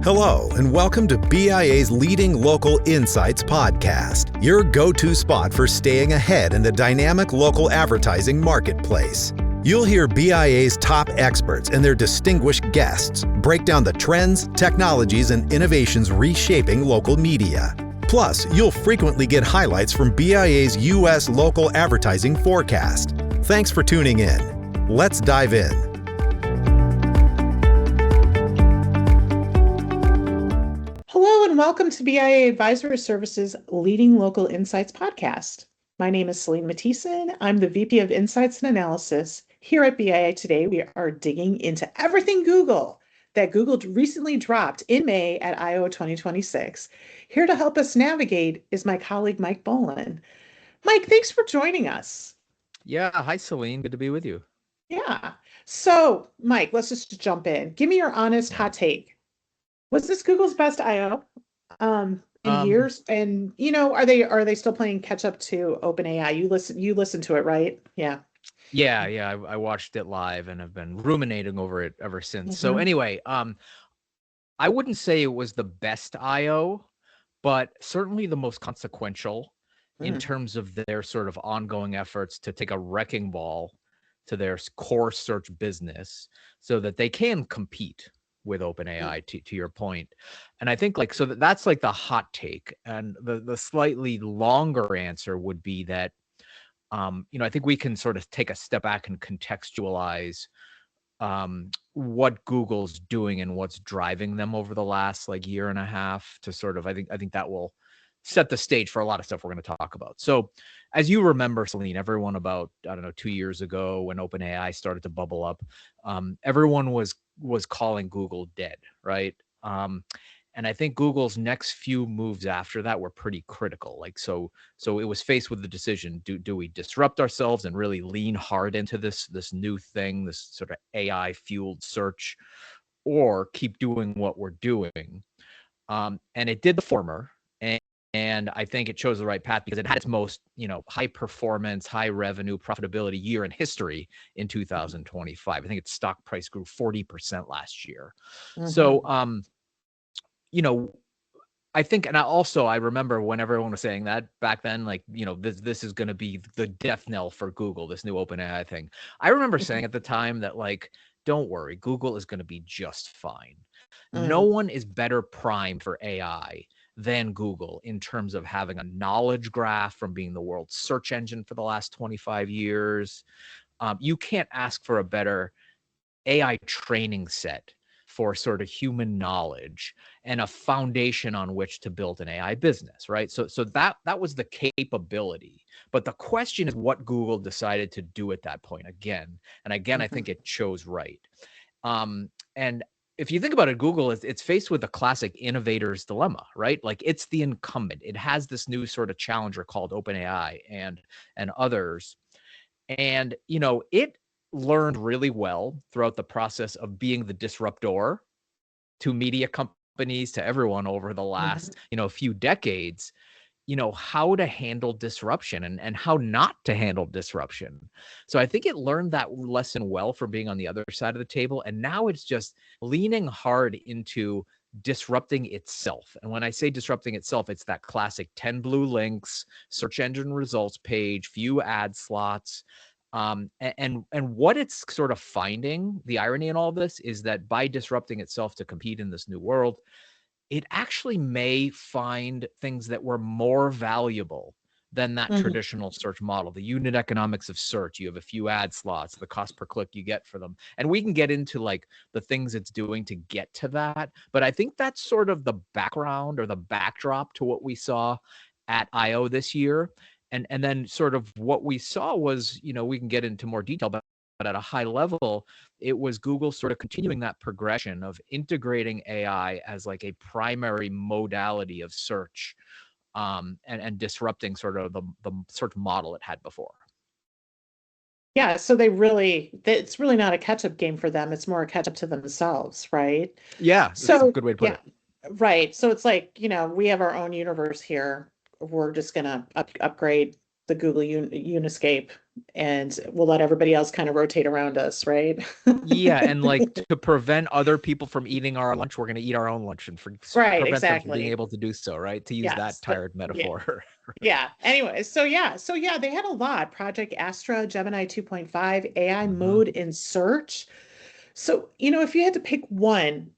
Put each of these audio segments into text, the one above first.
Hello, and welcome to BIA's Leading Local Insights podcast, your go-to spot for staying ahead in the dynamic local advertising marketplace. You'll hear BIA's top experts and their distinguished guests break down the trends, technologies, and innovations reshaping local media. Plus, you'll frequently get highlights from BIA's U.S. local advertising forecast. Thanks for tuning in. Let's dive in. Hello and welcome to BIA Advisor Services Leading Local Insights podcast. My name is Celine and Matthiessen. I'm the VP of Insights and Analysis. Here at BIA today, we are digging into everything Google that Google recently dropped in May at I/O 2026. Here to help us navigate is my colleague, Mike Boland. Mike, thanks for joining us. Yeah, hi Celine, good to be with you. Yeah. So, Mike, let's just jump in. Give me your honest hot take. Was this Google's best I/O in years? And are they still playing catch up to OpenAI? You listen to it, right? Yeah. Yeah, I watched it live and have been ruminating over it ever since. So anyway, I wouldn't say it was the best I/O, but certainly the most consequential in terms of their sort of ongoing efforts to take a wrecking ball to their core search business so that they can compete with OpenAI, to your point. And I think that's like the hot take. And the slightly longer answer would be that, I think we can sort of take a step back and contextualize what Google's doing and what's driving them over the last year and a half to sort of, I think that will set the stage for a lot of stuff we're going to talk about. So as you remember, Celine, everyone about, 2 years ago when OpenAI started to bubble up, everyone was calling Google dead, right? And I think Google's next few moves after that were pretty critical. So it was faced with the decision, do we disrupt ourselves and really lean hard into this new thing, this sort of AI fueled search, or keep doing what we're doing? And it did the former. And I think it chose the right path because it had its most, high performance, high revenue, profitability year in history in 2025. I think its stock price grew 40% last year. So, I think, and I remember when everyone was saying that back then, this is going to be the death knell for Google, this new OpenAI thing. I remember saying at the time that don't worry, Google is going to be just fine. No one is better primed for AI than Google in terms of having a knowledge graph from being the world's search engine for the last 25 years. You can't ask for a better AI training set for sort of human knowledge and a foundation on which to build an AI business, right? So that was the capability. But the question is what Google decided to do at that point again. And again, I think it chose right. And if you think about it, Google it's faced with a classic innovator's dilemma, right? It's the incumbent. It has this new sort of challenger called OpenAI and others. And, it learned really well throughout the process of being the disruptor to media companies, to everyone over the last, few decades, how to handle disruption and how not to handle disruption. So I think it learned that lesson well from being on the other side of the table. And now it's just leaning hard into disrupting itself. And when I say disrupting itself, it's that classic 10 blue links, search engine results page, few ad slots. And what it's sort of finding, the irony in all of this is that by disrupting itself to compete in this new world, it actually may find things that were more valuable than that traditional search model. The unit economics of search, you have a few ad slots, the cost per click you get for them. And we can get into the things it's doing to get to that. But I think that's sort of the background or the backdrop to what we saw at I/O this year. And then sort of what we saw was, we can get into more detail, but at a high level, it was Google sort of continuing that progression of integrating AI as a primary modality of search, and disrupting sort of the search model it had before. Yeah, so it's really not a catch-up game for them. It's more a catch-up to themselves, right? Yeah, that's a good way to put it. Right. So it's we have our own universe here. We're just going to upgrade the Google Uniscape and we'll let everybody else kind of rotate around us, right? Yeah, and like to prevent other people from eating our lunch, we're going to eat our own lunch and Right, prevent them from being exactly. able to do so, right? To use that Yes, but tired yeah. metaphor. Yeah. Anyway, so yeah, they had a lot. Project Astra, Gemini 2.5, AI Hmm. mode in search. So, if you had to pick one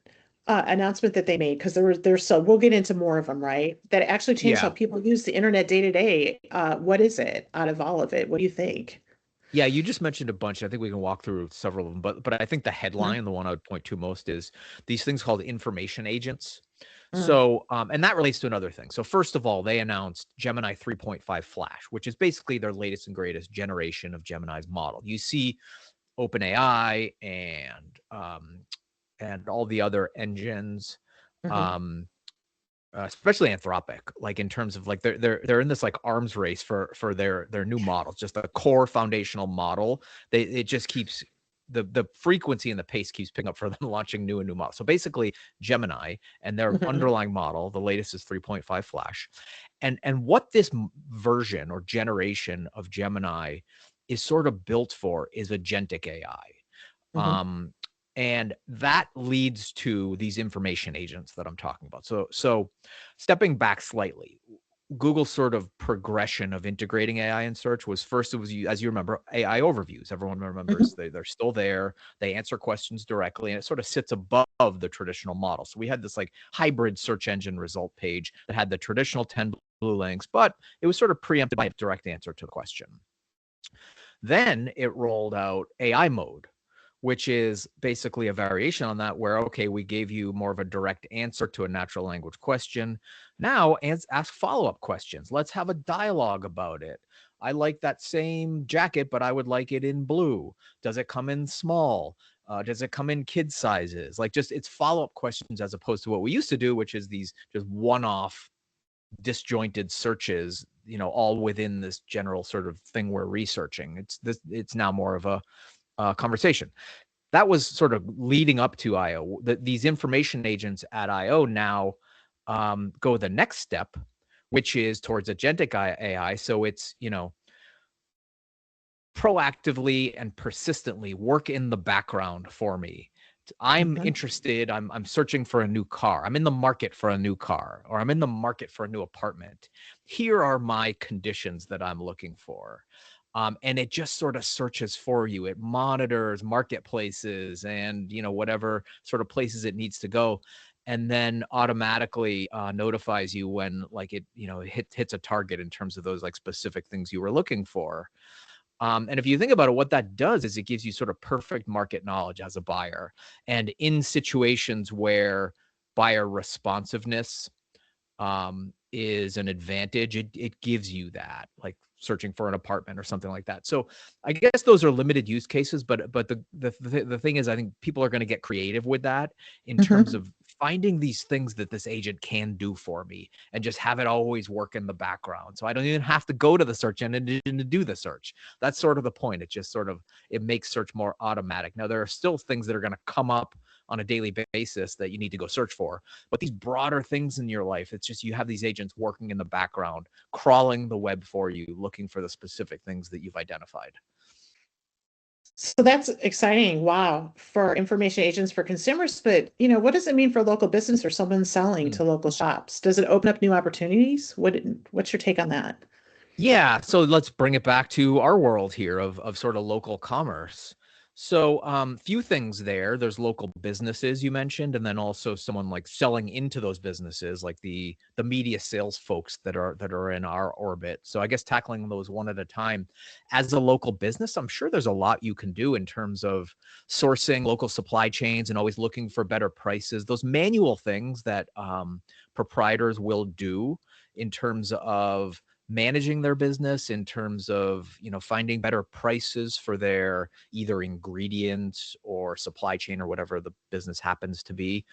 announcement that they made, because there's so we'll get into more of them, right? That actually changed how Yeah. people use the internet day to day. What is it out of all of it? What do you think? Yeah, you just mentioned a bunch. I think we can walk through several of them, but I think the Mhm. headline, the one I would point to most, is these things called information agents. Mm, So, and that relates to another thing. So, first of all, they announced Gemini 3.5 Flash, which is basically their latest and greatest generation of Gemini's model. You see OpenAI and all the other engines, mhm, um, especially Anthropic, like in terms of like they're in this like arms race for their new models, just a core foundational model. It just keeps the frequency and the pace keeps picking up for them launching new and new models. So basically, Gemini and their mhm, underlying model, the latest is 3.5 Flash, and what this version or generation of Gemini is sort of built for is agentic AI. mhm, Um, and that leads to these information agents that I'm talking about. So stepping back slightly, Google's sort of progression of integrating AI in search was first, it was, as you remember, AI overviews. Everyone remembers mhm, they're still there. They answer questions directly, and it sort of sits above the traditional model. So we had this like hybrid search engine result page that had the traditional 10 blue links, but it was sort of preempted by a direct answer to the question. Then it rolled out AI mode, which is basically a variation on that, where, okay, we gave you more of a direct answer to a natural language question. Now ask follow-up questions. Let's have a dialogue about it. I like that same jacket, but I would like it in blue. Does it come in small? Does it come in kid sizes? Like, just it's follow-up questions as opposed to what we used to do, which is these just one-off disjointed searches, all within this general sort of thing we're researching. It's now more of a conversation. That was sort of leading up to IO. These information agents at IO now go the next step, which is towards agentic AI. So it's, proactively and persistently work in the background for me. I'm mhm. interested. I'm searching for a new car. I'm in the market for a new car, or I'm in the market for a new apartment. Here are my conditions that I'm looking for. And it just sort of searches for you. It monitors marketplaces and whatever sort of places it needs to go, and then automatically notifies you when like it hits a target in terms of those like specific things you were looking for. And if you think about it, what that does is it gives you sort of perfect market knowledge as a buyer. And in situations where buyer responsiveness is an advantage, it gives you that, like searching for an apartment or something like that. So I guess those are limited use cases, but the thing is, I think people are going to get creative with that in terms Mhm. of finding these things that this agent can do for me and just have it always work in the background. So I don't even have to go to the search engine to do the search. That's sort of the point. It just sort of, it makes search more automatic. Now there are still things that are going to come up on a daily basis that you need to go search for, but these broader things in your life, it's just you have these agents working in the background, crawling the web for you, looking for the specific things that you've identified. So that's exciting. Wow. For information agents for consumers, but what does it mean for local business or someone selling Hmm. to local shops? Does it open up new opportunities? What's your take on that? Yeah, so let's bring it back to our world here of sort of local commerce. So, few things there. There's local businesses you mentioned, and then also someone like selling into those businesses, like the media sales folks that are in our orbit. So, I guess tackling those one at a time. As a local business, I'm sure there's a lot you can do in terms of sourcing local supply chains and always looking for better prices. Those manual things that proprietors will do in terms of managing their business, in terms of finding better prices for their either ingredients or supply chain or whatever the business happens to be,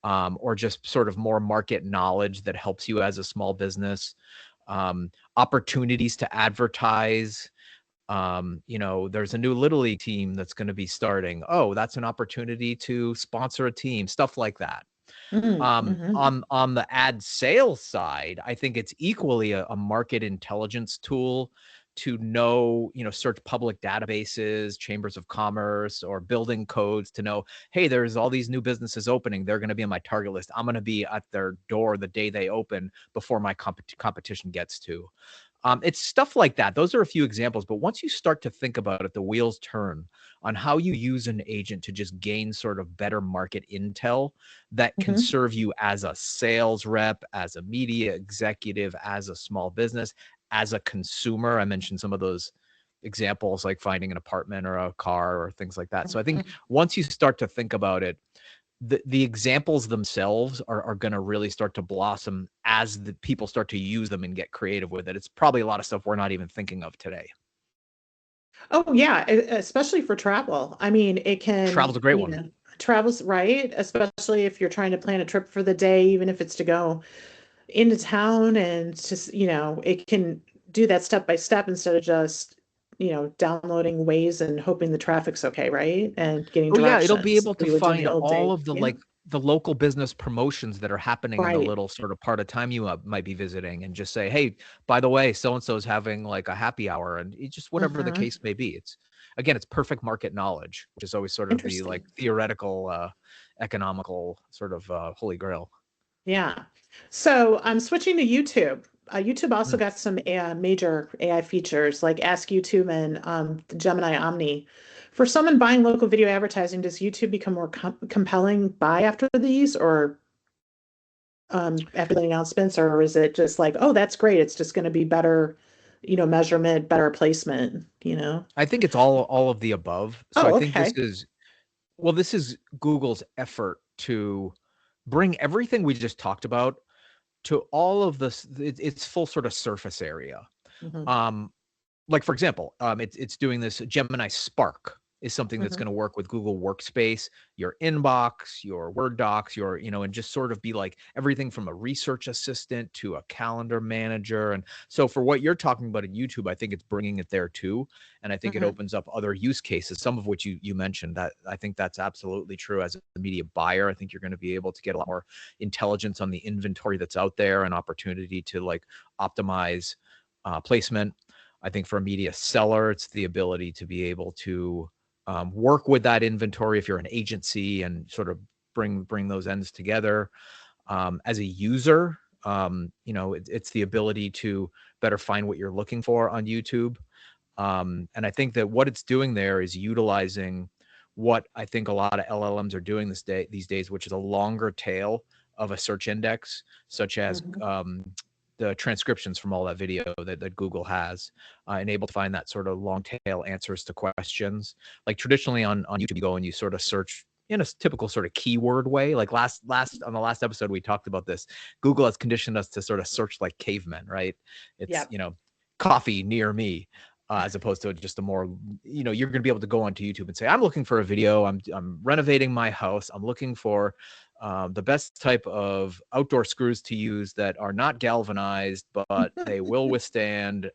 or just sort of more market knowledge that helps you as a small business. Opportunities to advertise. There's a new little league team that's going to be starting. Oh, that's an opportunity to sponsor a team, stuff like that. Mm-hmm. On the ad sales side, I think it's equally a market intelligence tool to know, search public databases, chambers of commerce, or building codes to know, hey, there's all these new businesses opening. They're going to be on my target list. I'm going to be at their door the day they open before my competition gets to. It's stuff like that. Those are a few examples. But once you start to think about it, the wheels turn on how you use an agent to just gain sort of better market intel that can serve you as a sales rep, as a media executive, as a small business, as a consumer. I mentioned some of those examples, like finding an apartment or a car or things like that. So I think once you start to think about it, the examples themselves are going to really start to blossom as the people start to use them and get creative with it. It's probably a lot of stuff we're not even thinking of today. Oh yeah, especially for travel. I mean, it can Travel's a great one. Travel's right, especially if you're trying to plan a trip for the day, even if it's to go into town, and just, it can do that step by step instead of just, downloading Waze and hoping the traffic's okay, right? And getting Oh yeah, it'll be directions able like to you would do in find the old all days. of the Yeah. the local business promotions that are happening in the Right. little sort of part of time you might be visiting, and just say, hey, by the way, so and so is having like a happy hour, and it just whatever the case may be. It's perfect market knowledge, which is always sort of the like Interesting. theoretical, economical sort of holy grail. Yeah. So I'm switching to YouTube. YouTube also Mm. got some major AI features like Ask YouTube and the Gemini Omni. For someone buying local video advertising, does YouTube become more compelling buy after these, or after the announcements, or is it just like, oh, that's great, it's just going to be better, measurement, better placement? I think it's all of the above. So I Oh, think okay. this is Google's effort to bring everything we just talked about to all of this. It's full sort of surface area. Hmm. Um, like for example, it's doing this. Gemini Spark is something that's Hmm. going to work with Google Workspace, your inbox, your Word docs, and just sort of be like everything from a research assistant to a calendar manager. And so for what you're talking about in YouTube, I think it's bringing it there too. And I think it Hmm. opens up other use cases, some of which you mentioned. That I think that's absolutely true. As a media buyer, I think you're going to be able to get a lot more intelligence on the inventory that's out there, and opportunity to like optimize placement. I think for a media seller, it's the ability to be able to work with that inventory if you're an agency, and sort of bring those ends together. As a user, it's the ability to better find what you're looking for on YouTube. And I think that what it's doing there is utilizing what I think a lot of LLMs are doing these days, which is a longer tail of a search index, such as Hmm. the transcriptions from all that video that Google has, and able to find that sort of long tail answers to questions. Like traditionally on YouTube, you go and you sort of search in a typical sort of keyword way. Like on the last episode, we talked about this. Google has conditioned us to sort of search like cavemen, right? It's, Yep. coffee near me. As opposed to just a more, you're going to be able to go onto YouTube and say, I'm looking for a video. I'm renovating my house. I'm looking for the best type of outdoor screws to use that are not galvanized, but they will withstand,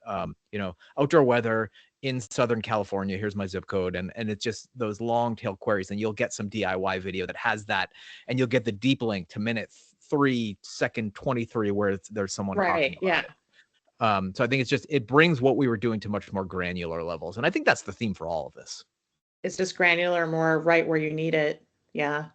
outdoor weather in Southern California. Here's my zip code. And it's just those long tail queries. And you'll get some DIY video that has that. And you'll get the deep link to minute 3, second 23, where there's someone talking Right. about Yeah. it. So I think it brings what we were doing to much more granular levels. And I think that's the theme for all of this. It's just granular, more right where you need it. Yeah.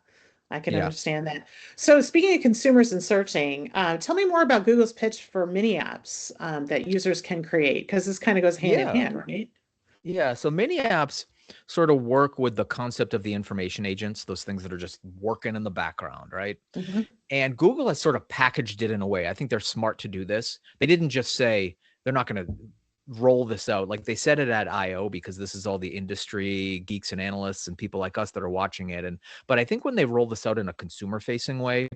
I can Yeah. understand that. So, speaking of consumers and searching, tell me more about Google's pitch for mini apps that users can create, because this kind of goes hand in Yeah. hand, right? Yeah. So many apps sort of work with the concept of the information agents, those things that are just working in the background, right? Hmm. And Google has sort of packaged it in a way. I think they're smart to do this. They didn't just say they're not going to roll this out. Like they said it at IO, because this is all the industry geeks and analysts and people like us that are watching it. But I think when they roll this out in a consumer facing way,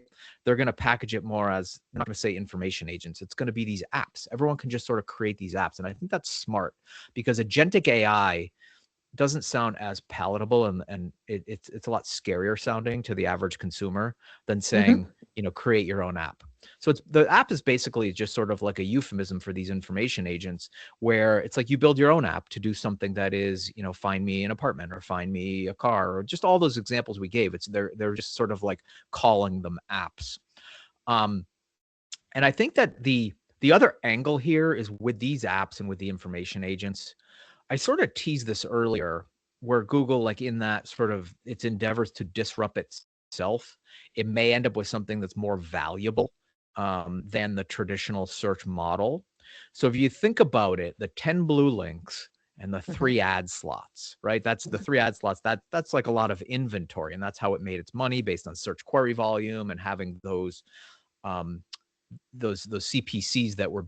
they're going to package it more as, I'm not going to say information agents. It's going to be these apps. Everyone can just sort of create these apps. And I think that's smart, because agentic AI doesn't sound as palatable, and it's a lot scarier sounding to the average consumer than saying, Hmm. create your own app. So the app is basically just sort of like a euphemism for these information agents, where it's like you build your own app to do something that is, find me an apartment, or find me a car, or just all those examples we gave. They're just sort of like calling them apps. And I think that the The other angle here is with these apps and with the information agents. I sort of teased this earlier, where Google, like in that sort of its endeavors to disrupt itself, it may end up with something that's more valuable than the traditional search model. So if you think about it, the 10 blue links and the 3 ad slots, right? That's the 3 ad slots. That's like a lot of inventory, and that's how it made its money based on search query volume and having um, those CPCs that were,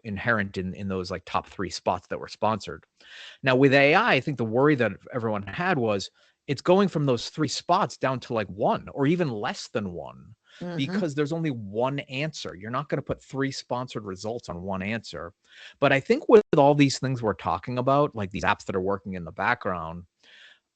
inherent in those like top 3 spots that were sponsored. Now with AI, I think the worry that everyone had was it's going from those 3 spots down to like 1 or even less than 1 because there's only one answer. You're not going to put 3 sponsored results on one answer. But I think with all these things we're talking about, like these apps that are working in the background,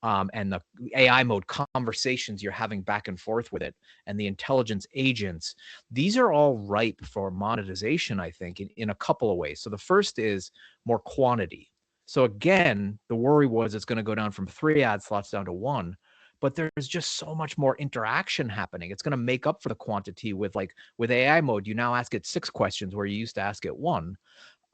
and the AI mode conversations you're having back and forth with it, and the intelligence agents, these are all ripe for monetization, I think, in a couple of ways. So the first is more quantity. So again, the worry was it's going to go down from 3 ad slots down to 1, but there's just so much more interaction happening. It's going to make up for the quantity with AI mode. You now ask it 6 questions where you used to ask it 1.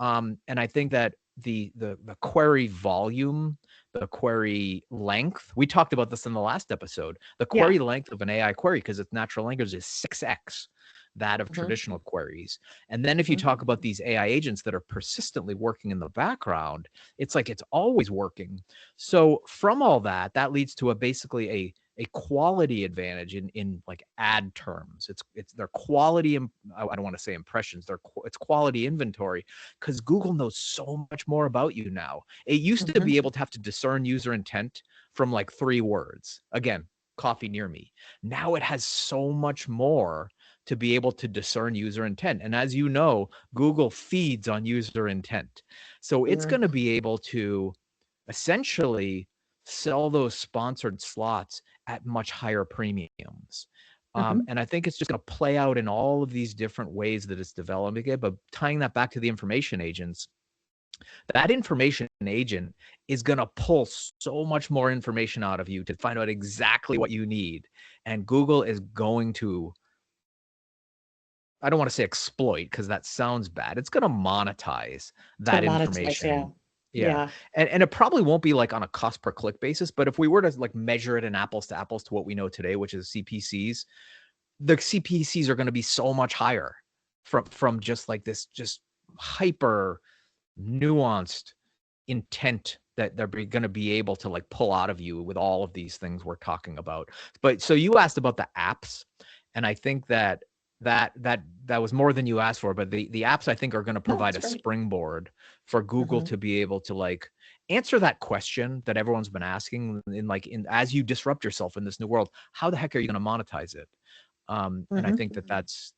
And I think that the query volume, the query length, we talked about this in the last episode. The query length of an AI query, because it's natural language, is 6x that of traditional queries. And then if you talk about these AI agents that are persistently working in the background, it's like it's always working. So from all that, that leads to basically a quality advantage in like ad terms. It's their quality. I don't want to say impressions. It's quality inventory, because Google knows so much more about you now. It used to be able to have to discern user intent from like 3 words. Again, coffee near me. Now it has so much more to be able to discern user intent. And as you know, Google feeds on user intent. So it's going to be able to essentially sell those sponsored slots at much higher premiums. And I think it's just going to play out in all of these different ways that it's developing it. But tying that back to the information agents, that information agent is going to pull so much more information out of you to find out exactly what you need. And Google is going to, I don't want to say exploit, because that sounds bad. It's going to monetize that information. Yeah. And it probably won't be like on a cost per click basis, but if we were to like measure it in apples to apples to what we know today, which is CPCs, the CPCs are going to be so much higher from just like this just hyper nuanced intent that they're going to be able to like pull out of you with all of these things we're talking about. But so you asked about the apps, and I think that was more than you asked for, but the apps I think are going to provide a springboard for Google to be able to like answer that question that everyone's been asking as you disrupt yourself in this new world, how the heck are you going to monetize it? And I think that's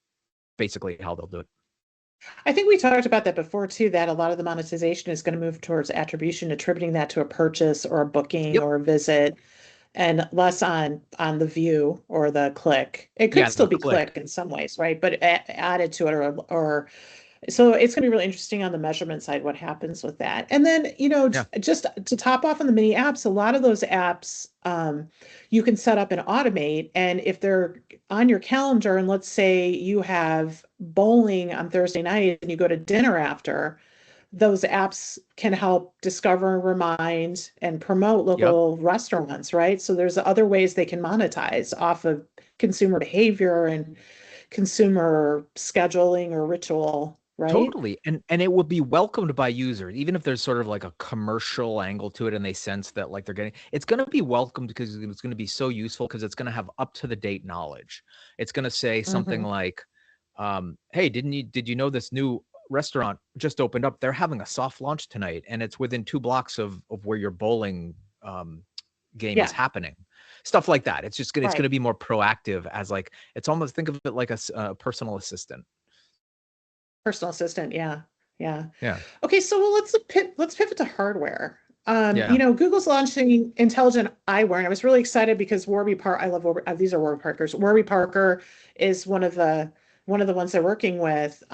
basically how they'll do it. I think we talked about that before too, that a lot of the monetization is going to move towards attribution, attributing that to a purchase or a booking or a visit, and less on the view or the click. It could still be click in some ways, right? But added to it or so it's going to be really interesting on the measurement side, what happens with that. And then, just to top off on the mini apps, a lot of those apps you can set up and automate. And if they're on your calendar, and let's say you have bowling on Thursday night and you go to dinner after, those apps can help discover and remind and promote local restaurants, right? So there's other ways they can monetize off of consumer behavior and consumer scheduling or ritual, right? Totally. And it would be welcomed by users, even if there's sort of like a commercial angle to it and they sense that like they're getting, it's going to be welcomed because it's going to be so useful, because it's going to have up to the date knowledge. It's going to say something like, hey, did you know this new restaurant just opened up? They're having a soft launch tonight, and it's within 2 blocks of where your bowling game is happening. Stuff like that. It's just going to be more proactive, as like, it's almost, think of it like a personal assistant. Personal assistant, yeah. Okay, so let's pivot to hardware. Google's launching intelligent eyewear, and I was really excited because Warby Parker. I love Warby. These are Warby Parkers. Warby Parker is one of the ones they're working with.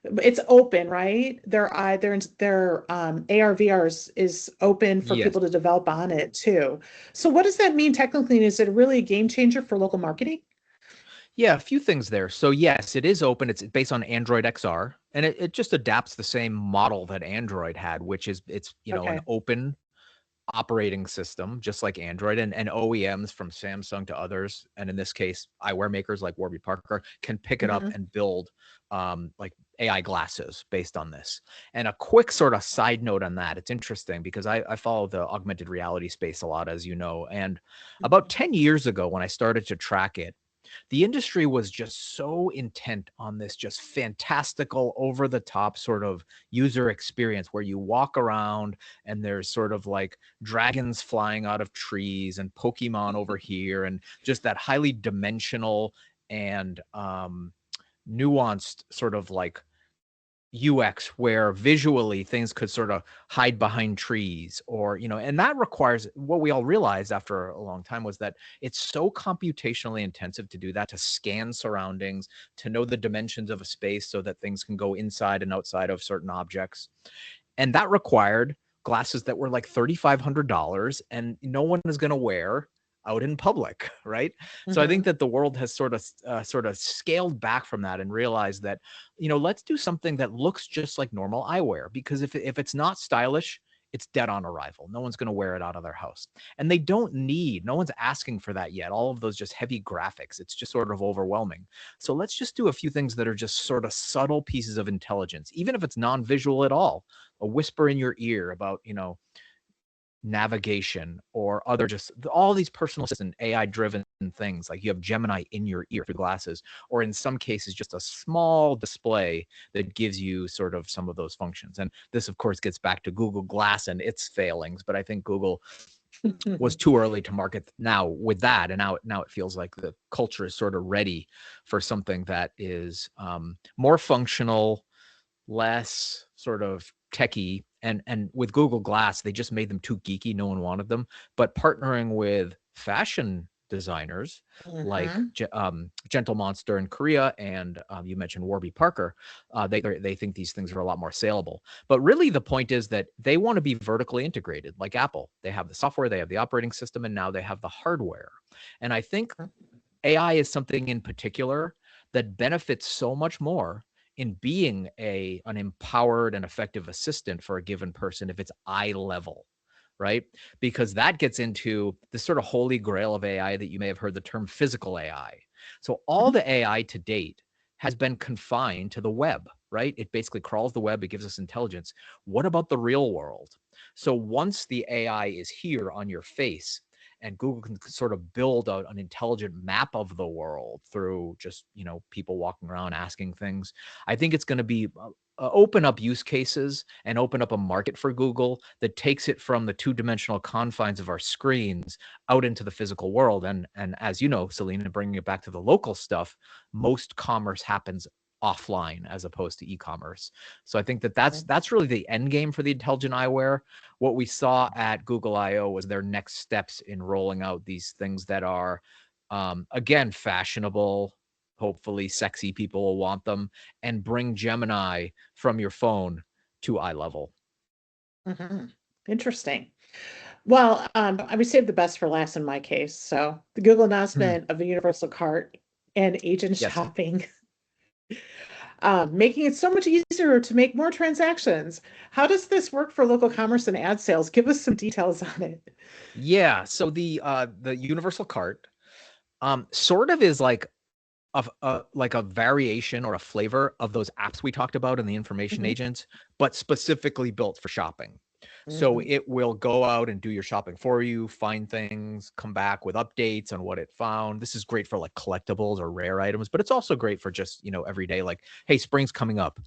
It's open, right? Their AR VR is open for people to develop on it too. So what does that mean technically? Is it really a game changer for local marketing? Yeah, a few things there. So yes, it is open. It's based on Android XR, and it just adapts the same model that Android had, which is it's, an Okay. open operating system, just like Android, and OEMs from Samsung to others, and in this case, eyewear makers like Warby Parker can pick it up Hmm. and build like AI glasses based on this. And a quick sort of side note on that, it's interesting because I follow the augmented reality space a lot, as you know, and about 10 years ago when I started to track it, the industry was just so intent on this just fantastical over the top sort of user experience where you walk around and there's sort of like dragons flying out of trees and Pokemon over here and just that highly dimensional and nuanced sort of like UX where visually things could sort of hide behind trees or, and that requires what we all realized after a long time was that it's so computationally intensive to do that, to scan surroundings, to know the dimensions of a space so that things can go inside and outside of certain objects. And that required glasses that were like $3,500 and no one is going to wear out in public, right? So I think Hmm. that the world has sort of scaled back from that and realized that, let's do something that looks just like normal eyewear, because if it's not stylish, it's dead on arrival. No one's going to wear it out of their house. And no one's asking for that yet. All of those just heavy graphics, it's just sort of overwhelming. So let's just do a few things that are just sort of subtle pieces of intelligence, even if it's non-visual at all. A whisper in your ear about, navigation or other just all these personal assistant AI driven things, like you have Gemini in your ear through glasses, or in some cases just a small display that gives you sort of some of those functions. And this of course gets back to Google Glass and its failings, but I think Google was too early to market now with that, and now it feels like the culture is sort of ready for something that is more functional, less sort of techie. And with Google Glass, they just made them too geeky. No one wanted them. But partnering with fashion designers like Hmm. Gentle Monster in Korea and you mentioned Warby Parker, they think these things are a lot more saleable. But really, the point is that they want to be vertically integrated, like Apple. They have the software, they have the operating system, and now they have the hardware. And I think AI is something in particular that benefits so much more in being an empowered and effective assistant for a given person if it's eye level, right? Because that gets into this sort of holy grail of AI that you may have heard the term physical AI. So all the AI to date has been confined to the web, right? It basically crawls the web, it gives us intelligence. What about the real world? So once the AI is here on your face, and Google can sort of build an intelligent map of the world through just, people walking around asking things. I think it's going to be open up use cases and open up a market for Google that takes it from the two-dimensional confines of our screens out into the physical world. And as you know, Celine, and bringing it back to the local stuff, most commerce happens offline as opposed to e-commerce. So I think that that's really the end game for the intelligent eyewear. What we saw at Google I/O was their next steps in rolling out these things that are, again, fashionable. Hopefully, sexy people will want them, and bring Gemini from your phone to eye level. Hmm. Interesting. Well, I would save the best for last in my case. So the Google Hmm. announcement of a universal cart and agent Yes. shopping, making it so much easier to make more transactions. How does this work for local commerce and ad sales? Give us some details on it. Yeah. So the universal cart sort of is like a variation or a flavor of those apps we talked about in the information Hmm. agents, but specifically built for shopping. So Hmm. it will go out and do your shopping for you, find things, come back with updates on what it found. This is great for like collectibles or rare items, but it's also great for just, every day, like, hey, spring's coming up.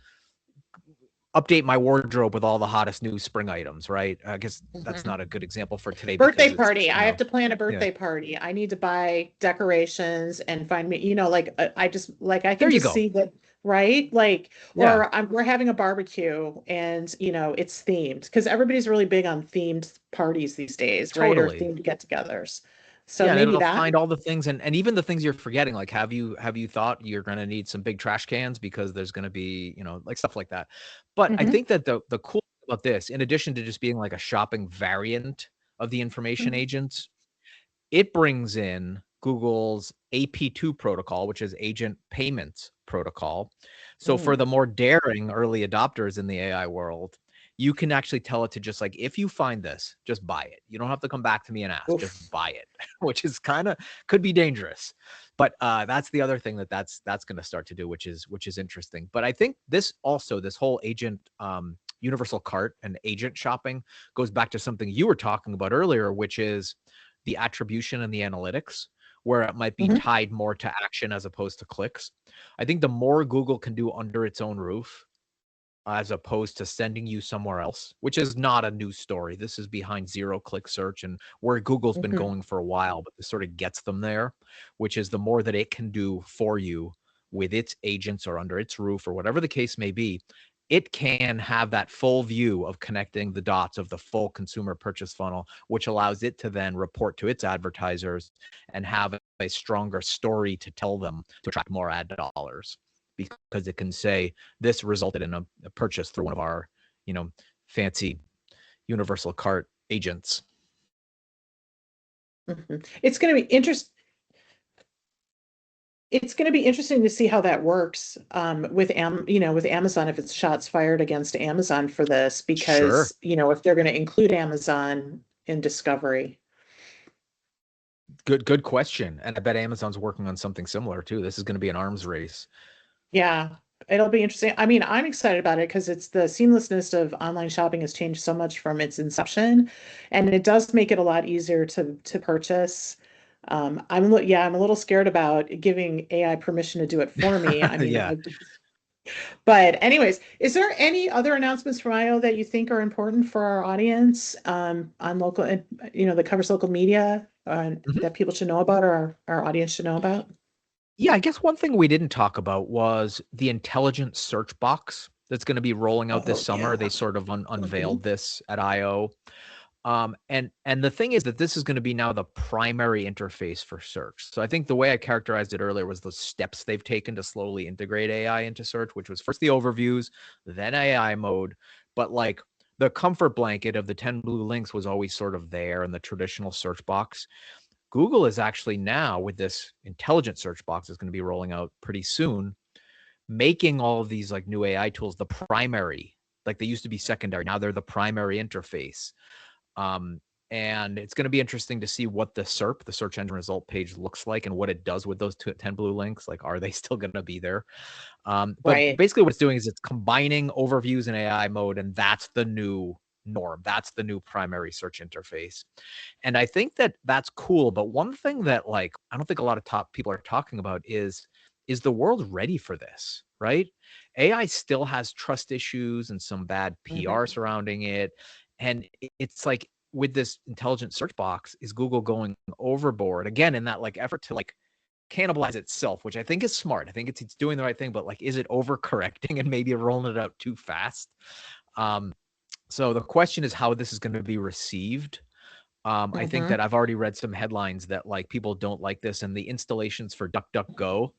Update my wardrobe with all the hottest new spring items, right? I guess that's Hmm. not a good example for today because Birthday it's, party. I have to plan a yeah. birthday party. I need to buy decorations and find me, like I just like I There can you just go. see that, right? Like, Yeah, or we're having a barbecue and it's themed because everybody's really big on themed parties these days, right? Or totally. themed get-togethers. So Yeah, and maybe it'll that. find all the things and even the things you're forgetting. Like, have you thought you're gonna need some big trash cans because there's gonna be, like stuff like that. But I Hmm. think that the cool thing about this, in addition to just being like a shopping variant of the information agents, it brings in Google's AP2 protocol, which is agent payments protocol. So for the more daring early adopters in the AI world, you can actually tell it to just like, if you find this, just buy it. You don't have to come back to me and ask, Oof. just buy it, which is could be dangerous. But that's the other thing that's going to start to do, which is interesting. But I think this whole agent universal cart and agent shopping goes back to something you were talking about earlier, which is the attribution and the analytics, where it might be tied more to action as opposed to clicks. I think the more Google can do under its own roof, as opposed to sending you somewhere else, which is not a new story. This is behind zero-click search and where Google's been going for a while, but this sort of gets them there, which is the more that it can do for you with its agents or under its roof or whatever the case may be, it can have that full view of connecting the dots of the full consumer purchase funnel, which allows it to then report to its advertisers and have a stronger story to tell them to attract more ad dollars, because it can say this resulted in a purchase through one of our, fancy universal cart agents. It's going to be interesting. It's going to be interesting to see how that works with Amazon, if it's shots fired against Amazon for this, because if they're going to include Amazon in discovery. Good question. And I bet Amazon's working on something similar too. This is going to be an arms race. Yeah, it'll be interesting. I mean, I'm excited about it because it's the seamlessness of online shopping has changed so much from its inception, and it does make it a lot easier to purchase. I'm a little scared about giving AI permission to do it for me. I mean, but anyways, is there any other announcements from I/O that you think are important for our audience on local, that covers local media that people should know about, or our audience should know about? Yeah, I guess one thing we didn't talk about was the intelligent search box that's going to be rolling out this summer. Yeah. They sort of unveiled this at I/O. And the thing is that this is going to be now the primary interface for search. So I think the way I characterized it earlier was the steps they've taken to slowly integrate AI into search, which was first the overviews, then AI mode. But like the comfort blanket of the 10 blue links was always sort of there in the traditional search box. Google is actually now, with this intelligent search box that's going to be rolling out pretty soon, making all of these like new AI tools the primary, like they used to be secondary. Now they're the primary interface. And it's going to be interesting to see what the SERP, the search engine result page, looks like and what it does with those 10 blue links. Like, are they still going to be there? But basically what it's doing is it's combining overviews and AI mode, and that's the new norm. That's the new primary search interface. And I think that that's cool. But one thing that I don't think a lot of top people are talking about is the world ready for this, right? AI still has trust issues and some bad PR surrounding it. And it's like, with this intelligent search box, is Google going overboard again in that effort to cannibalize itself, which I think is smart. I think it's doing the right thing, but is it overcorrecting and maybe rolling it out too fast? So the question is how this is going to be received. I think that I've already read some headlines that people don't like this, and the installations for DuckDuckGo,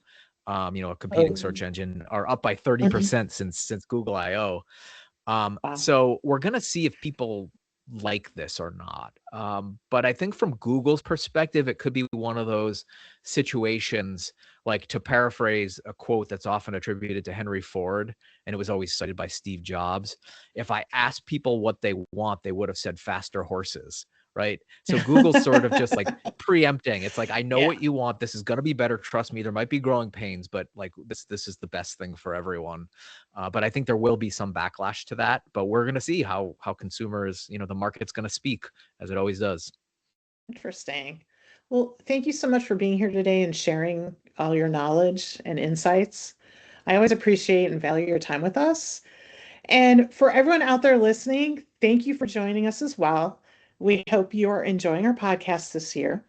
a competing search engine, are up by 30% since Google I/O. So we're going to see if people like this or not. But I think from Google's perspective, it could be one of those situations, to paraphrase a quote that's often attributed to Henry Ford, and it was always cited by Steve Jobs. If I asked people what they want, they would have said faster horses, right? So Google's sort of just preempting. It's I know what you want. This is going to be better. Trust me, there might be growing pains, but this is the best thing for everyone. But I think there will be some backlash to that, but we're going to see how consumers, the market's going to speak, as it always does. Interesting. Well, thank you so much for being here today and sharing all your knowledge and insights. I always appreciate and value your time with us. And for everyone out there listening, thank you for joining us as well. We hope you're enjoying our podcast this year.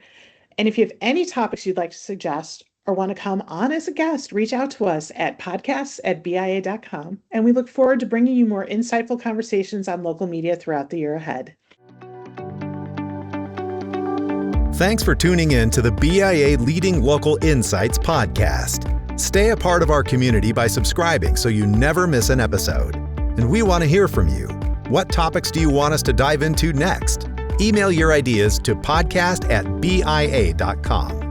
And if you have any topics you'd like to suggest or want to come on as a guest, reach out to us at podcasts@bia.com. And we look forward to bringing you more insightful conversations on local media throughout the year ahead. Thanks for tuning in to the BIA Leading Local Insights podcast. Stay a part of our community by subscribing so you never miss an episode. And we want to hear from you. What topics do you want us to dive into next? Email your ideas to podcast@bia.com.